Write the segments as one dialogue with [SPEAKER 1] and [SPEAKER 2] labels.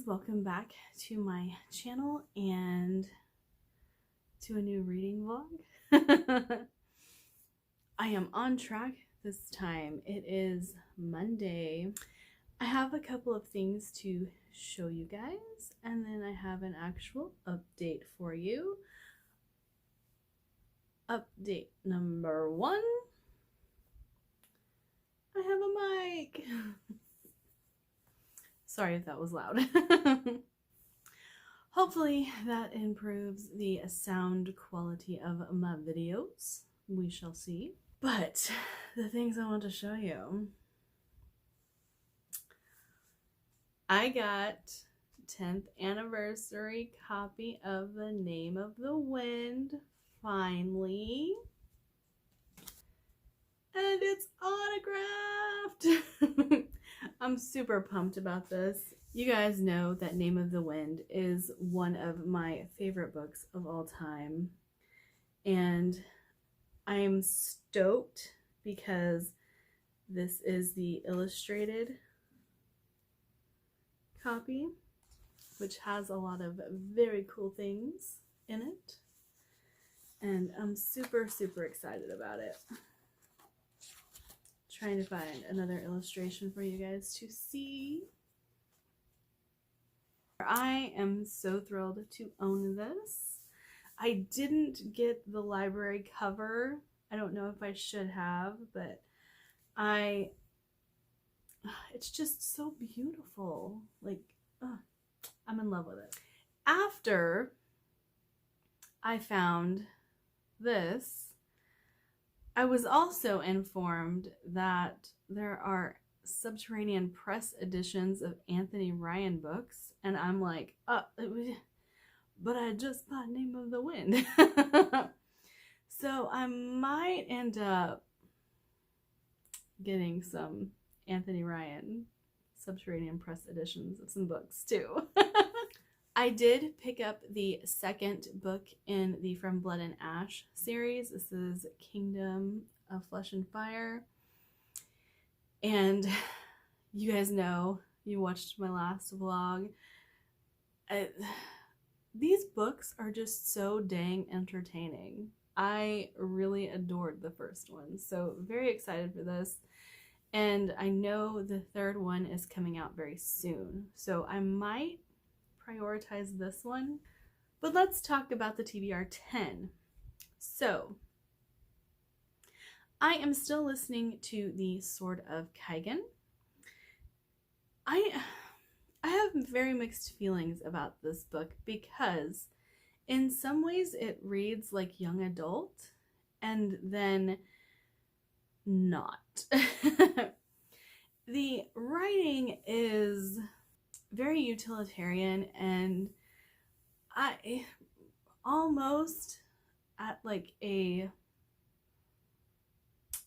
[SPEAKER 1] welcome back to my channel and to a new reading vlog. I am on track this time. It is Monday. I have a couple of things to show you guys, and then I have an actual update for you. Update number 1. I have a mic. Sorry if that was loud. Hopefully that improves the sound quality of my videos. We shall see. But the things I want to show you. I got 10th anniversary copy of The Name of the Wind, finally. And it's autographed. I'm super pumped about this. You guys know that Name of the Wind is one of my favorite books of all time. And I'm stoked because this is the illustrated copy, which has a lot of very cool things in it. And I'm super, super excited about it. Trying to find another illustration for you guys to see. I am so thrilled to own this. I didn't get the library cover. I don't know if I should have, but it's just so beautiful. Like, I'm in love with it. After I found this, I was also informed that there are Subterranean Press editions of Anthony Ryan books, and I'm like, but I just bought Name of the Wind. So I might end up getting some Anthony Ryan Subterranean Press editions of some books too. I did pick up the second book in the From Blood and Ash series. This is Kingdom of Flesh and Fire. And you guys know, you watched my last vlog. These books are just so dang entertaining. I really adored the first one, so very excited for this. And I know the third one is coming out very soon, so I might prioritize this one. But let's talk about the TBR 10. So I am still listening to the Sword of Kaigen. I have very mixed feelings about this book because in some ways it reads like young adult and then not. The writing is very utilitarian, and I almost at like a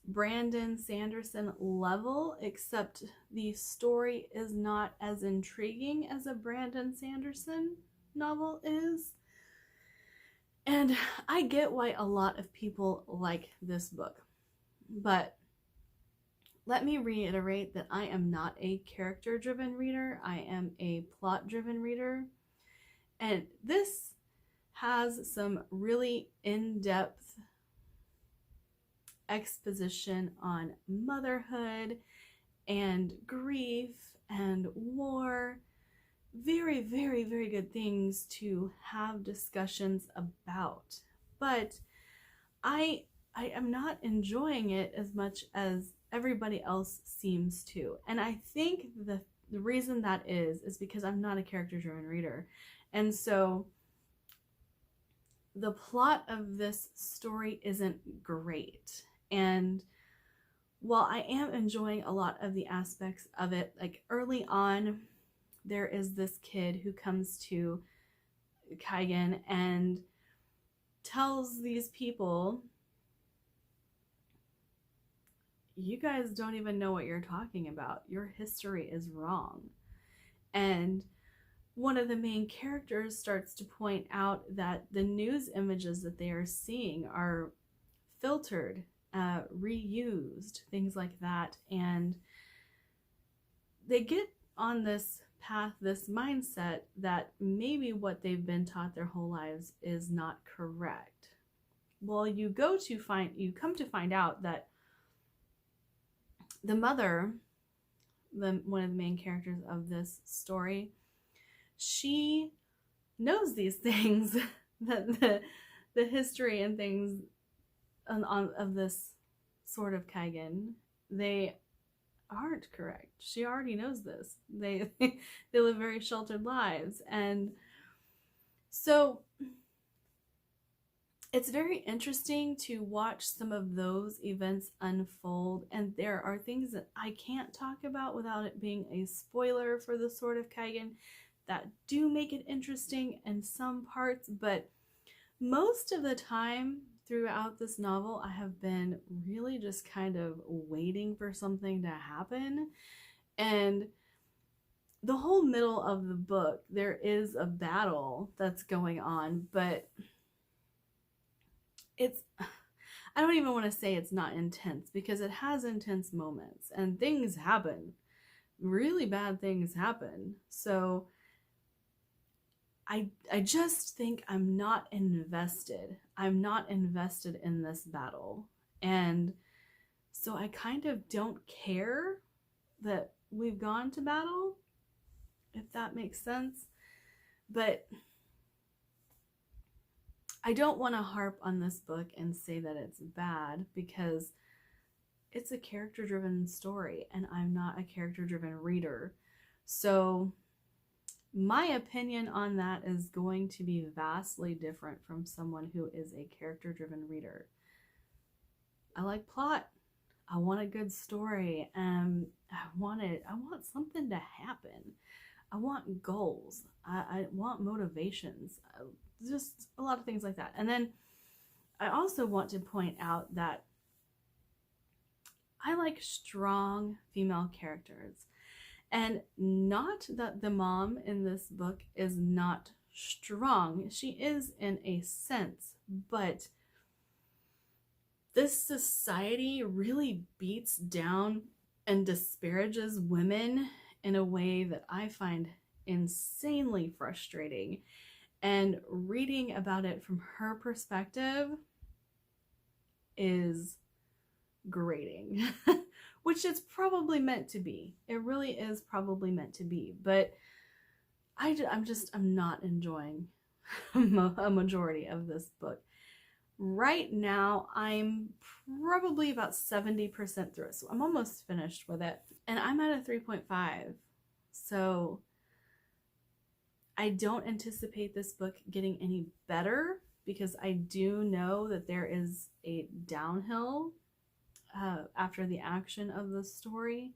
[SPEAKER 1] Brandon Sanderson level, except the story is not as intriguing as a Brandon Sanderson novel is. And I get why a lot of people like this book, but let me reiterate that I am not a character-driven reader. I am a plot-driven reader. And this has some really in-depth exposition on motherhood and grief and war. Very, very, very good things to have discussions about. But I am not enjoying it as much as everybody else seems to. And I think the reason that is because I'm not a character-driven reader. And so the plot of this story isn't great. And while I am enjoying a lot of the aspects of it, like early on, there is this kid who comes to Kaigen and tells these people, you guys don't even know what you're talking about. Your history is wrong. And one of the main characters starts to point out that the news images that they are seeing are filtered, reused, things like that. And they get on this path, this mindset that maybe what they've been taught their whole lives is not correct. Well, you come to find out that the mother, one of the main characters of this story, she knows these things, that the history and things of this Sword of Kaigen, they aren't correct. She already knows this. They live very sheltered lives, and so it's very interesting to watch some of those events unfold, and there are things that I can't talk about without it being a spoiler for the Sword of Kaigen that do make it interesting in some parts, but most of the time throughout this novel, I have been really just kind of waiting for something to happen. And the whole middle of the book, there is a battle that's going on, but I don't even want to say it's not intense, because it has intense moments and things happen. Really bad things happen. So I just think I'm not invested. I'm not invested in this battle. And so I kind of don't care that we've gone to battle, if that makes sense. But I don't want to harp on this book and say that it's bad, because it's a character-driven story and I'm not a character-driven reader. So my opinion on that is going to be vastly different from someone who is a character-driven reader. I like plot. I want a good story. I want something to happen. I want goals. I want motivations. Just a lot of things like that. And then I also want to point out that I like strong female characters. And not that the mom in this book is not strong. She is in a sense, but this society really beats down and disparages women in a way that I find insanely frustrating. And reading about it from her perspective is grating, which it's probably meant to be. It really is probably meant to be. But I'm not enjoying a majority of this book. Right now, I'm probably about 70% through it. So I'm almost finished with it. And I'm at a 3.5. So I don't anticipate this book getting any better, because I do know that there is a downhill after the action of the story.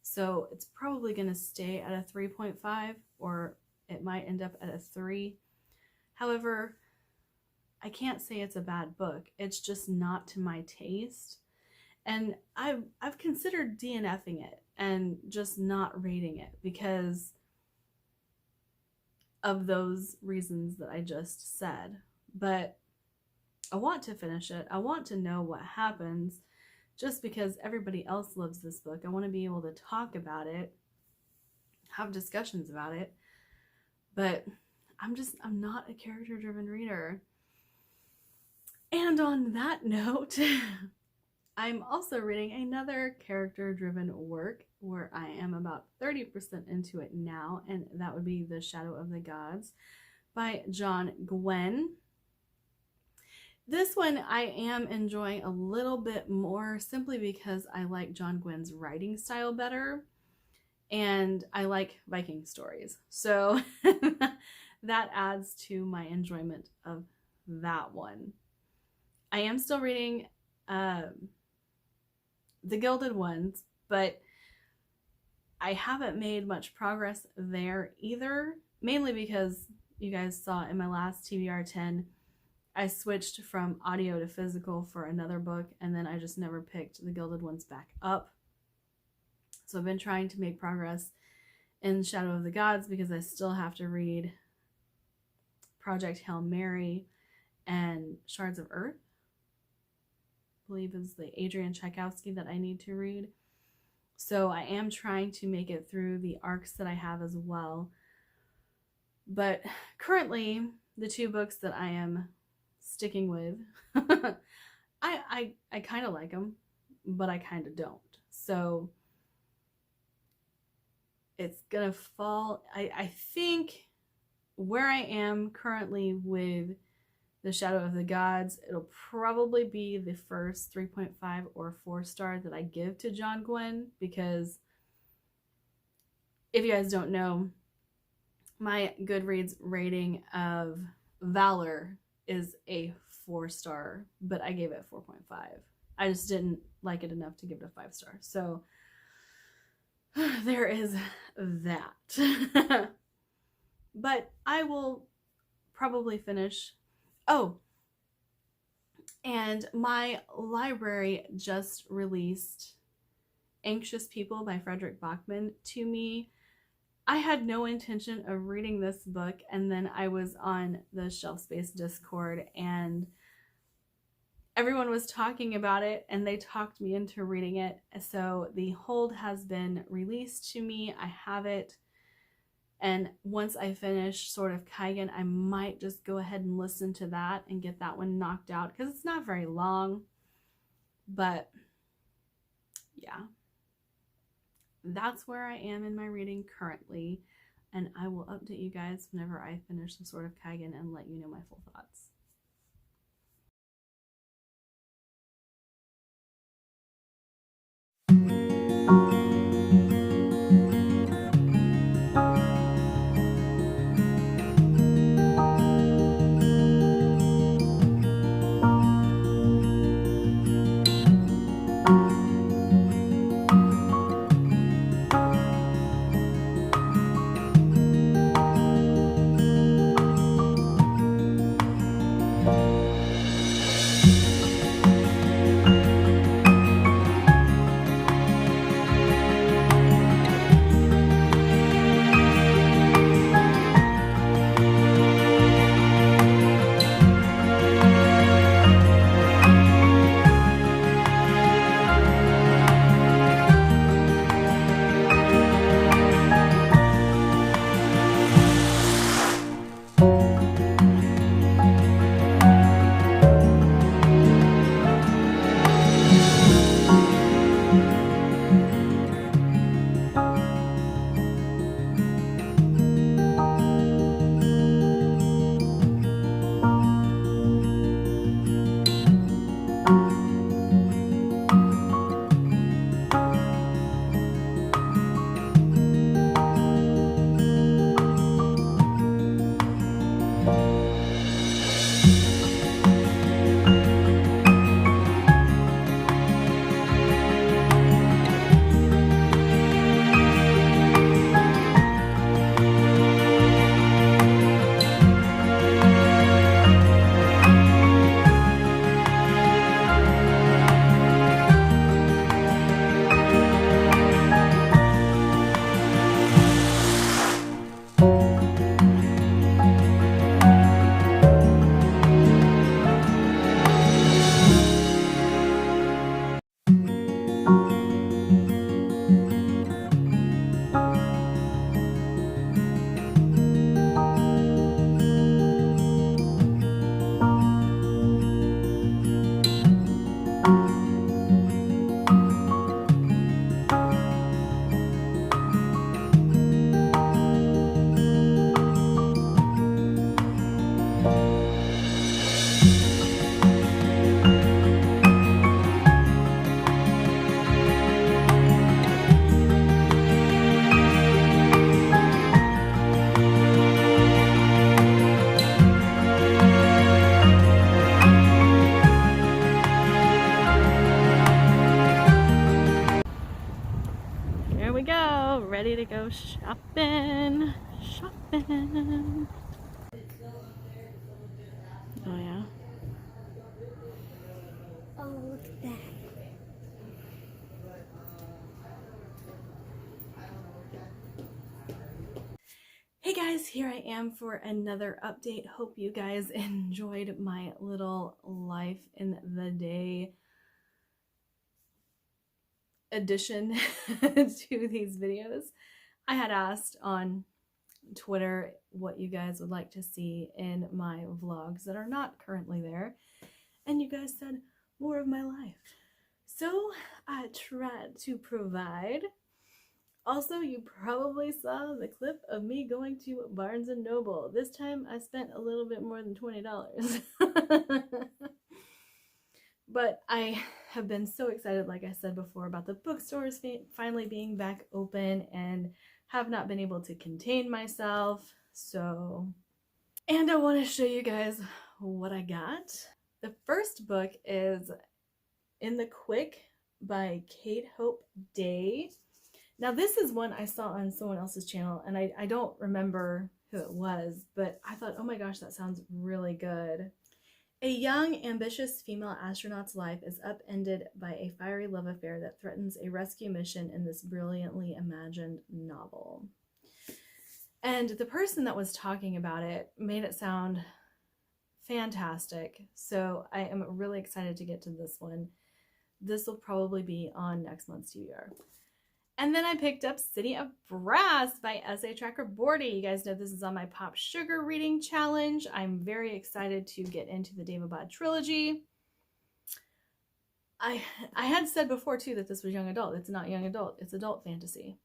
[SPEAKER 1] So it's probably going to stay at a 3.5, or it might end up at a 3. However, I can't say it's a bad book. It's just not to my taste. And I've considered DNFing it and just not rating it because of those reasons that I just said. But I want to finish it. I want to know what happens, just because everybody else loves this book. I want to be able to talk about it, have discussions about it. But I'm not a character-driven reader. And on that note, I'm also reading another character-driven work where I am about 30% into it now, and that would be The Shadow of the Gods by John Gwynne. This one I am enjoying a little bit more, simply because I like John Gwynne's writing style better, and I like Viking stories. So that adds to my enjoyment of that one. I am still reading The Gilded Ones, but I haven't made much progress there either, mainly because you guys saw in my last TBR 10, I switched from audio to physical for another book, and then I just never picked The Gilded Ones back up. So I've been trying to make progress in Shadow of the Gods, because I still have to read Project Hail Mary and Shards of Earth. I believe is the Adrian Tchaikovsky that I need to read. So I am trying to make it through the arcs that I have as well. But currently, the 2 books that I am sticking with, I kind of like them, but I kind of don't. So it's gonna fall. I think where I am currently with The Shadow of the Gods, it'll probably be the first 3.5 or 4 star that I give to John Gwynne, because if you guys don't know, my Goodreads rating of Valor is a 4 star, but I gave it 4.5. I just didn't like it enough to give it a 5 star. So there is that. But I will probably finish. Oh, and my library just released Anxious People by Frederick Bachman to me. I had no intention of reading this book, and then I was on the Shelf Space Discord and everyone was talking about it and they talked me into reading it. So the hold has been released to me. I have it. And once I finish Sword of Kaigen, I might just go ahead and listen to that and get that one knocked out, because it's not very long. But yeah, that's where I am in my reading currently. And I will update you guys whenever I finish the Sword of Kaigen and let you know my full thoughts. Here we go, ready to go shopping. Oh yeah.
[SPEAKER 2] Oh, look at that.
[SPEAKER 1] Hey guys, here I am for another update. Hope you guys enjoyed my little life in the day addition to these videos. I had asked on Twitter what you guys would like to see in my vlogs that are not currently there, and you guys said more of my life. So I tried to provide. Also, you probably saw the clip of me going to Barnes & Noble. This time I spent a little bit more than $20. But I have been so excited, like I said before, about the bookstores finally being back open, and have not been able to contain myself. And I want to show you guys what I got. The first book is In the Quick by Kate Hope Day. Now this is one I saw on someone else's channel, and I don't remember who it was, but I thought, oh my gosh, that sounds really good. A young, ambitious female astronaut's life is upended by a fiery love affair that threatens a rescue mission in this brilliantly imagined novel. And the person that was talking about it made it sound fantastic, so I am really excited to get to this one. This will probably be on next month's TBR. And then I picked up City of Brass by Essay Tracker Bordy. You guys know this is on my Pop Sugar reading challenge. I'm very excited to get into the Daevabad trilogy. I had said before too that this was young adult. It's not young adult, it's adult fantasy.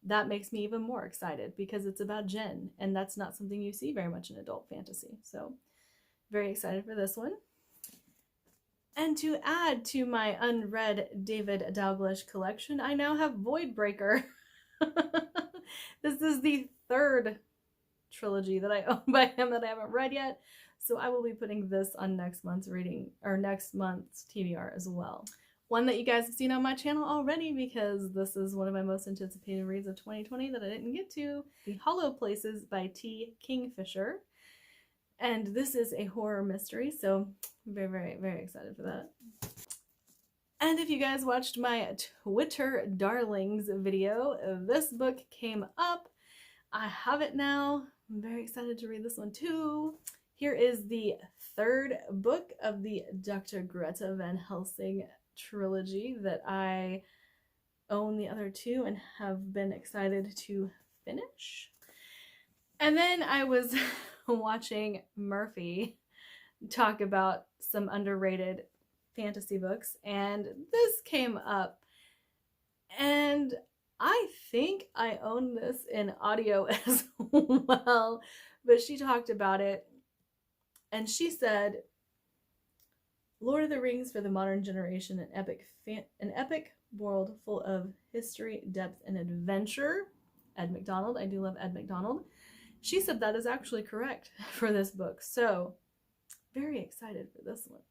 [SPEAKER 1] That makes me even more excited because it's about Jen, and that's not something you see very much in adult fantasy. So very excited for this one. And to add to my unread David Dalglish collection, I now have Voidbreaker. This is the third trilogy that I own by him that I haven't read yet, so I will be putting this on next month's reading, or next month's TBR as well. One that you guys have seen on my channel already, because this is one of my most anticipated reads of 2020 that I didn't get to, The Hollow Places by T. Kingfisher. And this is a horror mystery, so I'm very, very, very excited for that. And if you guys watched my Twitter Darlings video, this book came up. I have it now. I'm very excited to read this one too. Here is the third book of the Dr. Greta Van Helsing trilogy that I own the other two and have been excited to finish. And then I was watching Murphy talk about some underrated fantasy books, and this came up, and I think I own this in audio as well, but she talked about it, and she said, Lord of the Rings for the modern generation, an epic world full of history, depth, and adventure. Ed McDonald. I do love Ed McDonald. She said that is actually correct for this book, so very excited for this one.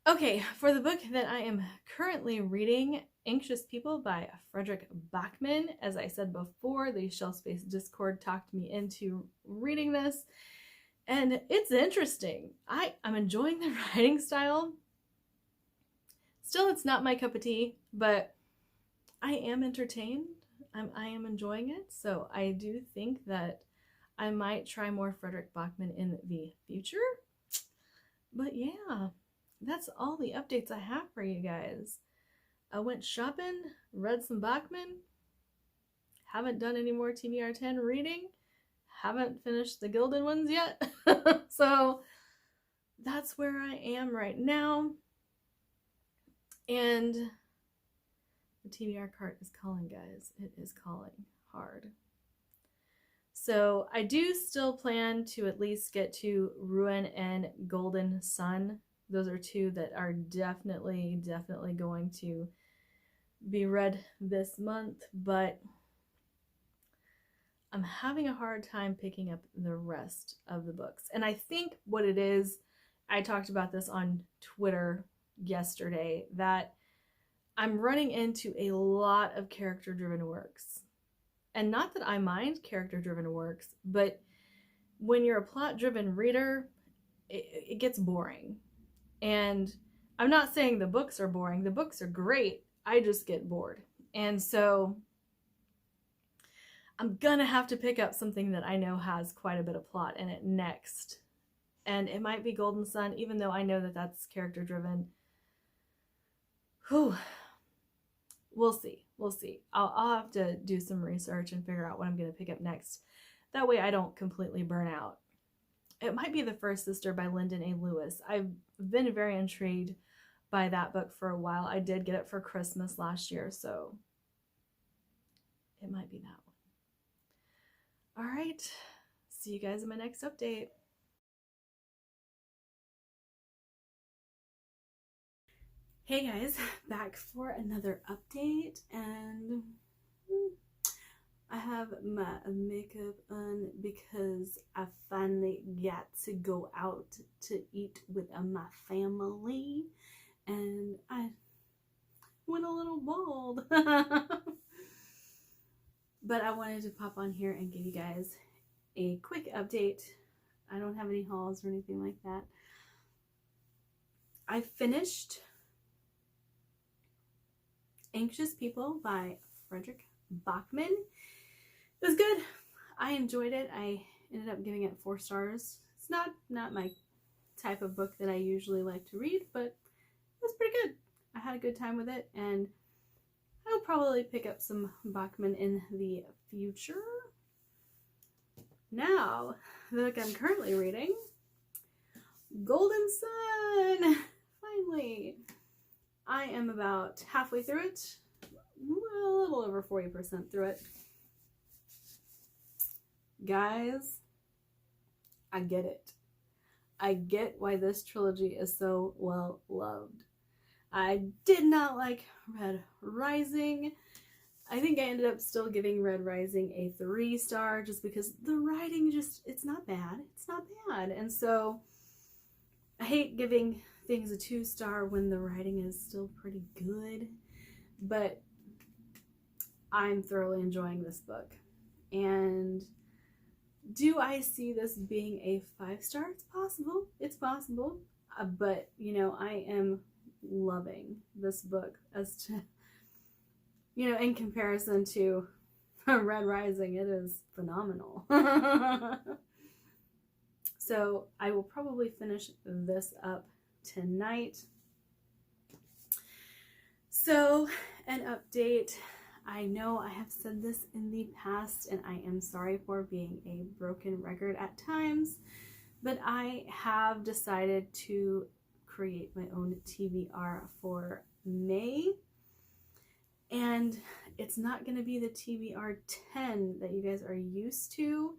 [SPEAKER 1] Okay, for the book that I am currently reading, Anxious People by Frederick Bachman. As I said before, the Shelf Space Discord talked me into reading this, and it's interesting. I'm enjoying the writing style. Still, it's not my cup of tea, but I am entertained. I am enjoying it, so I do think that I might try more Frederick Bachman in the future. But yeah, that's all the updates I have for you guys. I went shopping, read some Bachman, haven't done any more TBR 10 reading, haven't finished the Gildan ones yet. So that's where I am right now. And the TBR cart is calling, guys. It is calling hard. So I do still plan to at least get to Ruin and Golden Sun. Those are two that are definitely going to be read this month, but I'm having a hard time picking up the rest of the books. And I think what it is, I talked about this on Twitter yesterday, that I'm running into a lot of character-driven works. And not that I mind character-driven works, but when you're a plot-driven reader, it gets boring. And I'm not saying the books are boring. The books are great. I just get bored. And so I'm gonna have to pick up something that I know has quite a bit of plot in it next. And it might be Golden Sun, even though I know that that's character-driven. Whew. we'll see. We'll see. I'll have to do some research and figure out what I'm going to pick up next. That way I don't completely burn out. It might be The First Sister by Lyndon A. Lewis. I've been very intrigued by that book for a while. I did get it for Christmas last year, so it might be that one. All right. See you guys in my next update. Hey guys, back for another update, and I have my makeup on because I finally got to go out to eat with my family, and I went a little bold. But I wanted to pop on here and give you guys a quick update. I don't have any hauls or anything like that. I finished Anxious People by Frederick Bachman. It was good. I enjoyed it. I ended up giving it 4 stars. It's not my type of book that I usually like to read, but it was pretty good. I had a good time with it, and I'll probably pick up some Bachman in the future. Now, the book I'm currently reading, Golden Sun! Finally! I am about halfway through it, a little over 40% through it. Guys, I get it. I get why this trilogy is so well loved. I did not like Red Rising. I think I ended up still giving Red Rising a 3 star just because the writing it's not bad. It's not bad. And so I hate giving things a 2 star when the writing is still pretty good, but I'm thoroughly enjoying this book. And do I see this being a 5 star? It's possible. It's possible. But, you know, I am loving this book as to, you know, in comparison to Red Rising, it is phenomenal. So I will probably finish this up tonight. So, an update. I know I have said this in the past, and I am sorry for being a broken record at times, but I have decided to create my own TBR for May, and it's not going to be the TBR 10 that you guys are used to.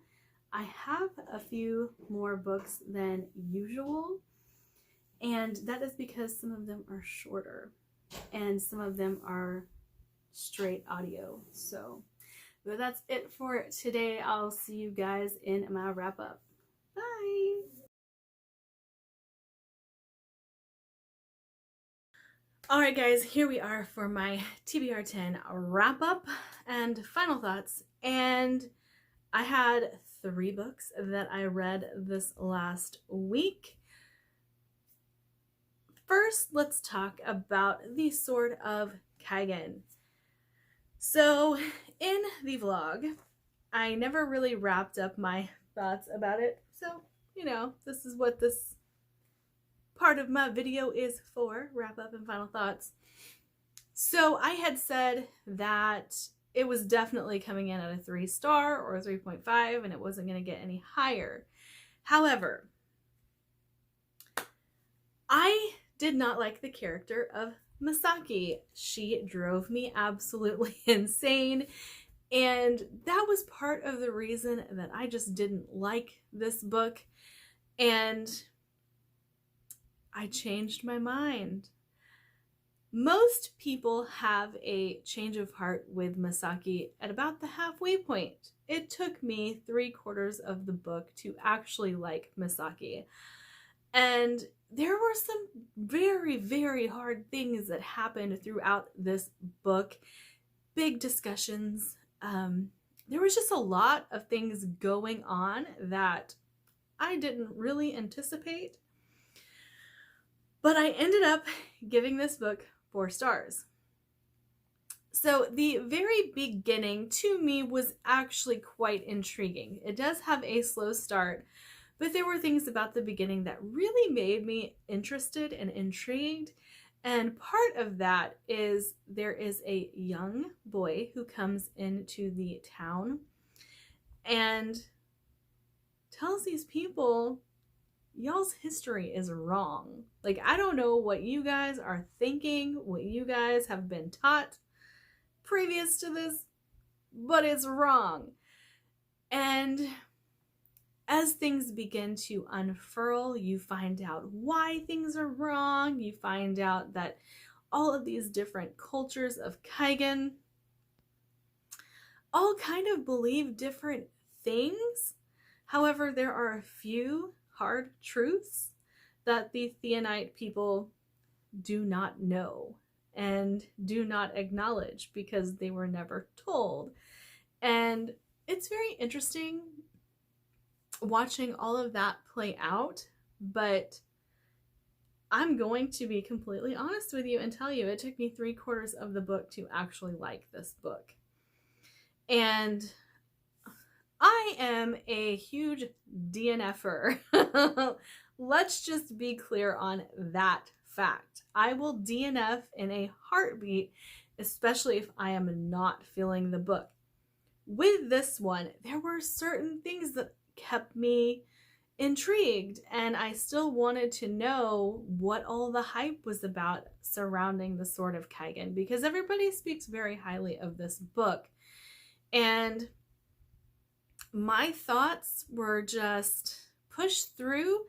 [SPEAKER 1] I have a few more books than usual, and that is because some of them are shorter and some of them are straight audio. So, but that's it for today. I'll see you guys in my wrap up. Bye. All right, guys, here we are for my TBR 10 wrap up and final thoughts. And I had 3 books that I read this last week. First, let's talk about the Sword of Kaigen. So, in the vlog, I never really wrapped up my thoughts about it. So, you know, this is what this part of my video is for, wrap up and final thoughts. So, I had said that it was definitely coming in at a 3 star or a 3.5, and it wasn't going to get any higher. However, I did not like the character of Misaki. She drove me absolutely insane, and that was part of the reason that I just didn't like this book, and I changed my mind. Most people have a change of heart with Misaki at about the halfway point. It took me 3/4 of the book to actually like Misaki. And there were some very, very hard things that happened throughout this book. Big discussions. There was just a lot of things going on that I didn't really anticipate. But I ended up giving this book 4 stars. So the very beginning to me was actually quite intriguing. It does have a slow start, but there were things about the beginning that really made me interested and intrigued. And part of that is there is a young boy who comes into the town and tells these people, y'all's history is wrong. Like, I don't know what you guys are thinking, what you guys have been taught previous to this, but it's wrong. And as things begin to unfurl, you find out why things are wrong. You find out that all of these different cultures of Kaigen all kind of believe different things. However, there are a few hard truths that the Theonite people do not know and do not acknowledge because they were never told. And it's very interesting watching all of that play out, but I'm going to be completely honest with you and tell you it took me 3/4 of the book to actually like this book. And I am a huge DNFer. Let's just be clear on that fact. I will DNF in a heartbeat, especially if I am not feeling the book. With this one, there were certain things that kept me intrigued, and I still wanted to know what all the hype was about surrounding the Sword of Kaigen, because everybody speaks very highly of this book. And my thoughts were just pushed through.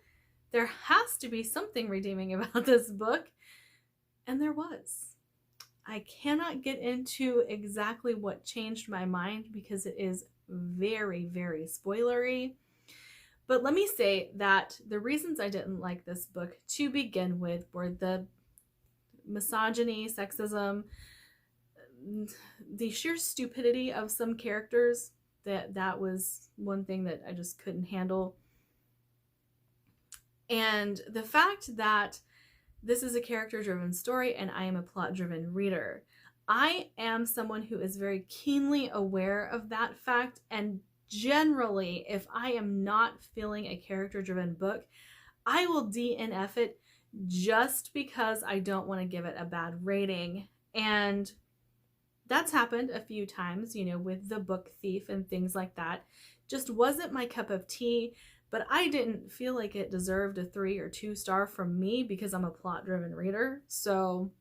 [SPEAKER 1] There has to be something redeeming about this book. And there was. I cannot get into exactly what changed my mind because it is very, very spoilery. But let me say that the reasons I didn't like this book to begin with were the misogyny, sexism, the sheer stupidity of some characters. That was one thing that I just couldn't handle. And the fact that this is a character-driven story and I am a plot-driven reader. I am someone who is very keenly aware of that fact, and generally, if I am not feeling a character-driven book, I will DNF it just because I don't want to give it a bad rating. And that's happened a few times, you know, with The Book Thief and things like that. Just wasn't my cup of tea, but I didn't feel like it deserved a 3 or 2 star from me because I'm a plot-driven reader. So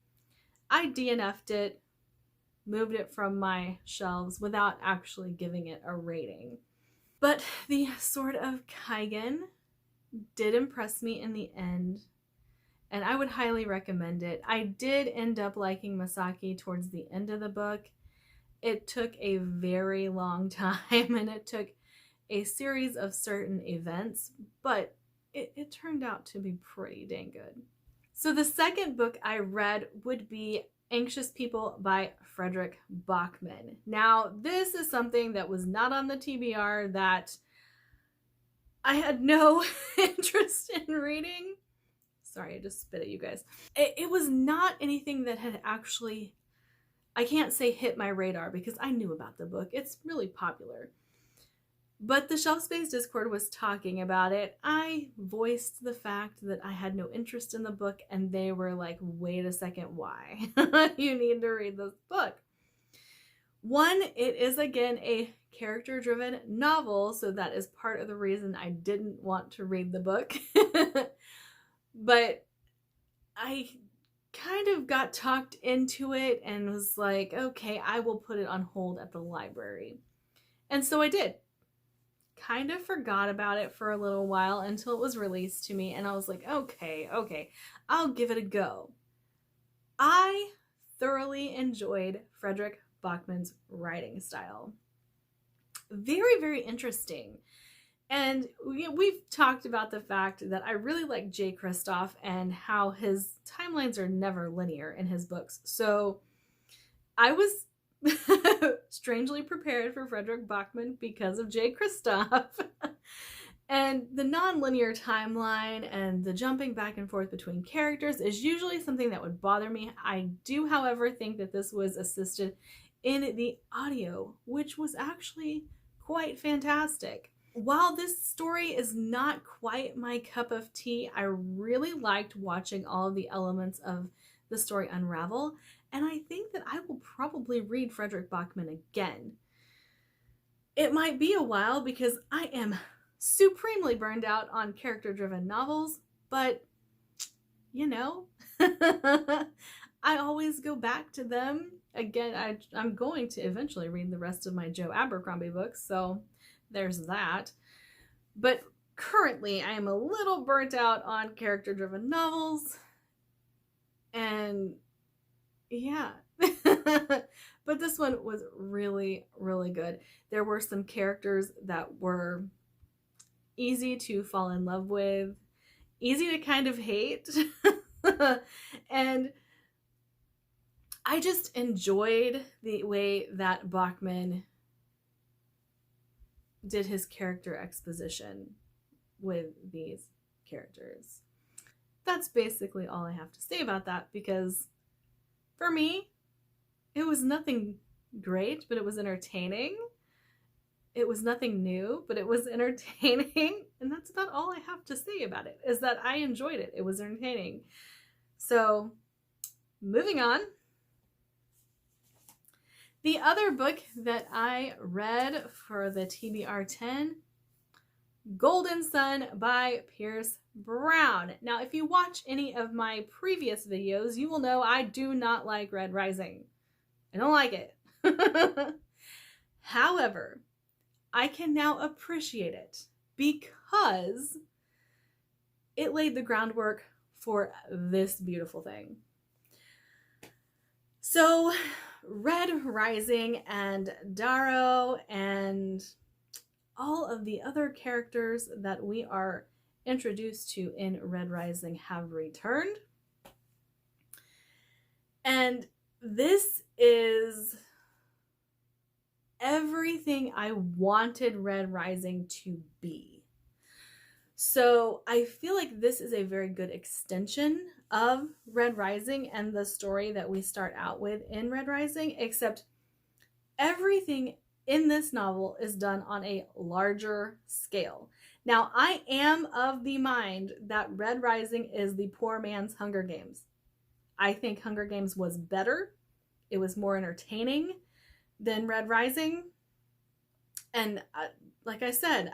[SPEAKER 1] I DNF'd it, moved it from my shelves without actually giving it a rating. But the Sword of Kaigen did impress me in the end, and I would highly recommend it. I did end up liking Masaki towards the end of the book. It took a very long time, and it took a series of certain events, but it turned out to be pretty dang good. So the second book I read would be Anxious People by Frederick Bachman. Now, this is something that was not on the TBR that I had no interest in reading. Sorry, I just spit at you guys. It was not anything that had actually, I can't say hit my radar because I knew about the book. It's really popular. But the Shelf Space Discord was talking about it. I voiced the fact that I had no interest in the book, and they were like, wait a second, why? You need to read this book. One, it is again a character-driven novel, so that is part of the reason I didn't want to read the book. But I kind of got talked into it and was like, okay, I will put it on hold at the library. And so I did. Kind of forgot about it for a little while until it was released to me, and I was like, okay, I'll give it a go. I thoroughly enjoyed Frederick Bachman's writing style. Very, very interesting. And we've talked about the fact that I really like Jay Kristoff and how his timelines are never linear in his books. So I was strangely prepared for Frederick Bachman because of Jay Kristoff. And the non-linear timeline and the jumping back and forth between characters is usually something that would bother me. I do, however, think that this was assisted in the audio, which was actually quite fantastic. While this story is not quite my cup of tea, I really liked watching all of the elements of the story unravel. And I think that I will probably read Frederick Bachman again. It might be a while because I am supremely burned out on character-driven novels, but you know, I always go back to them. Again, I'm going to eventually read the rest of my Joe Abercrombie books, so there's that. But currently, I am a little burnt out on character-driven novels, and yeah. But this one was really, really good. There were some characters that were easy to fall in love with, easy to kind of hate. And I just enjoyed the way that Bachman did his character exposition with these characters. That's basically all I have to say about that, because for me, it was nothing great, but it was entertaining. It was nothing new, but it was entertaining. And that's about all I have to say about it, is that I enjoyed it. It was entertaining. So, moving on. The other book that I read for the TBR 10, Golden Sun by Pierce Brown. Now, if you watch any of my previous videos, you will know I do not like Red Rising. I don't like it. However, I can now appreciate it because it laid the groundwork for this beautiful thing. So, Red Rising and Darrow and all of the other characters that we are introduced to in Red Rising have returned. And this is everything I wanted Red Rising to be. So I feel like this is a very good extension of Red Rising and the story that we start out with in Red Rising, except everything in this novel is done on a larger scale. Now, I am of the mind that Red Rising is the poor man's Hunger Games. I think Hunger Games was better. It was more entertaining than Red Rising. And like I said,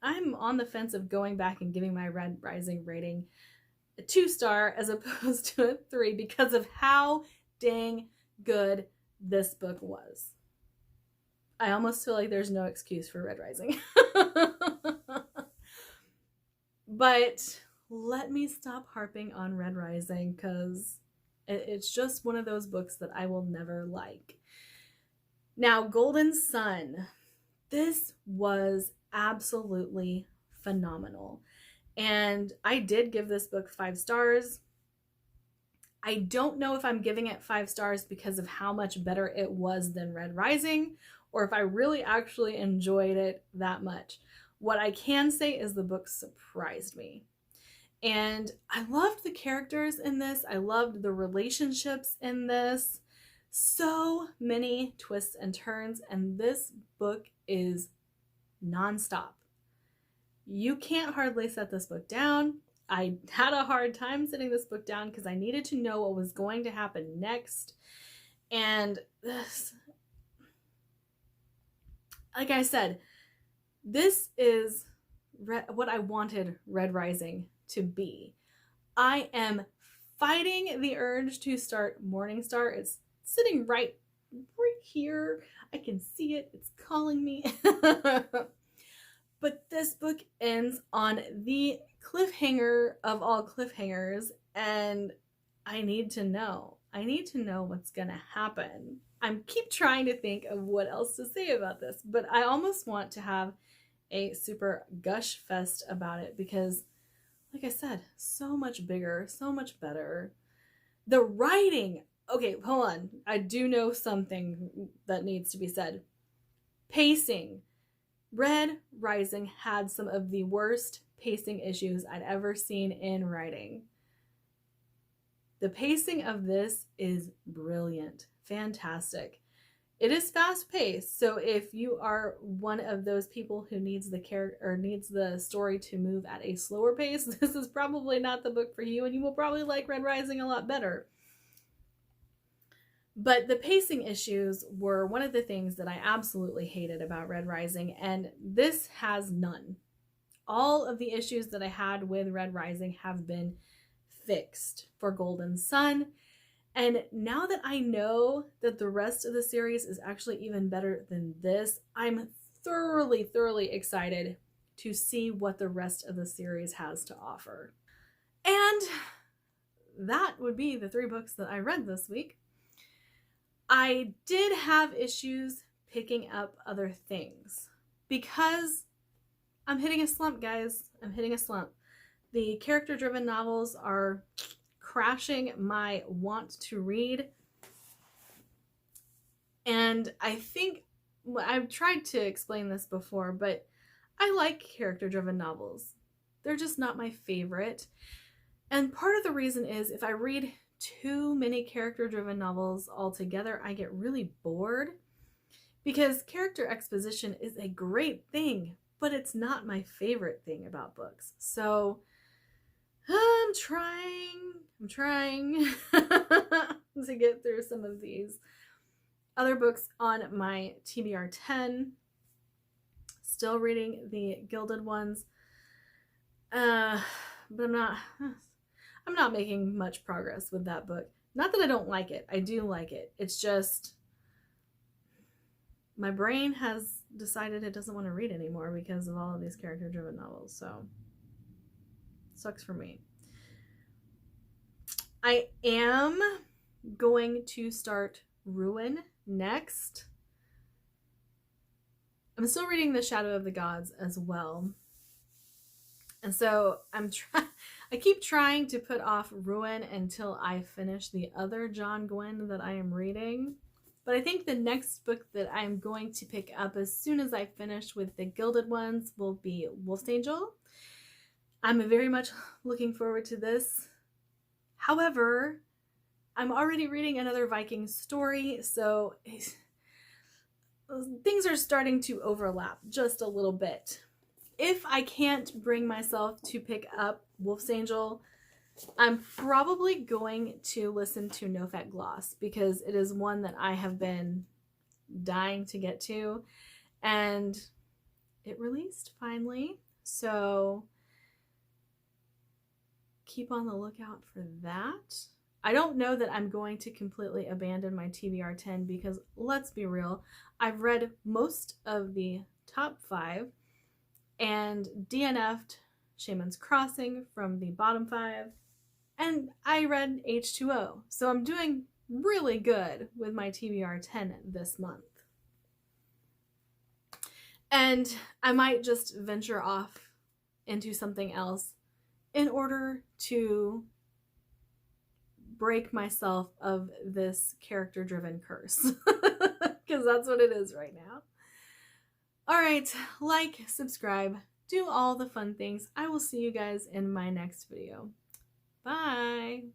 [SPEAKER 1] I'm on the fence of going back and giving my Red Rising rating a 2-star as opposed to a 3 because of how dang good this book was. I almost feel like there's no excuse for Red Rising. But let me stop harping on Red Rising because it's just one of those books that I will never like. Now, Golden Sun. This was absolutely phenomenal. And I did give this book 5 stars. I don't know if I'm giving it 5 stars because of how much better it was than Red Rising, or if I really actually enjoyed it that much. What I can say is the book surprised me. And I loved the characters in this. I loved the relationships in this. So many twists and turns, and this book is nonstop. You can't hardly set this book down. I had a hard time setting this book down because I needed to know what was going to happen next. And this, like I said, this is what I wanted Red Rising to be. I am fighting the urge to start Morningstar. It's sitting right here. I can see it. It's calling me. But this book ends on the cliffhanger of all cliffhangers, and I need to know. I need to know what's going to happen. I keep trying to think of what else to say about this, but I almost want to have a super gush fest about it because, like I said, so much bigger, so much better. The writing, okay, hold on. I do know something that needs to be said. Pacing. Red Rising had some of the worst pacing issues I'd ever seen in writing. The pacing of this is brilliant, fantastic. It is fast-paced, so if you are one of those people who needs the character or needs the story to move at a slower pace, this is probably not the book for you, and you will probably like Red Rising a lot better. But the pacing issues were one of the things that I absolutely hated about Red Rising, and this has none. All of the issues that I had with Red Rising have been fixed for Golden Sun. And now that I know that the rest of the series is actually even better than this, I'm thoroughly, thoroughly excited to see what the rest of the series has to offer. And that would be the 3 books that I read this week. I did have issues picking up other things because I'm hitting a slump, guys. I'm hitting a slump. The character-driven novels are crashing my want to read. And I think, I've tried to explain this before, but I like character-driven novels. They're just not my favorite. And part of the reason is if I read too many character-driven novels altogether, I get really bored, because character exposition is a great thing, but it's not my favorite thing about books. So I'm trying to get through some of these other books on my TBR 10. Still reading the Gilded Ones, but I'm not making much progress with that book. Not that I don't like it. I do like it. It's just my brain has decided it doesn't want to read anymore because of all of these character-driven novels. So, sucks for me. I am going to start Ruin next. I'm still reading The Shadow of the Gods as well. And so I keep trying to put off Ruin until I finish the other John Gwynne that I am reading. But I think the next book that I'm going to pick up as soon as I finish with the Gilded Ones will be Wolf's Angel. I'm very much looking forward to this. However, I'm already reading another Viking story, so things are starting to overlap just a little bit. If I can't bring myself to pick up Wolf's Angel, I'm probably going to listen to No Fat Gloss, because it is one that I have been dying to get to, and it released finally. So keep on the lookout for that. I don't know that I'm going to completely abandon my TBR 10, because let's be real, I've read most of the top 5 and DNF'd Shaman's Crossing from the bottom 5, and I read H2O. So I'm doing really good with my TBR 10 this month. And I might just venture off into something else in order to break myself of this character-driven curse, because that's what it is right now. All right, like, subscribe, do all the fun things. I will see you guys in my next video. Bye.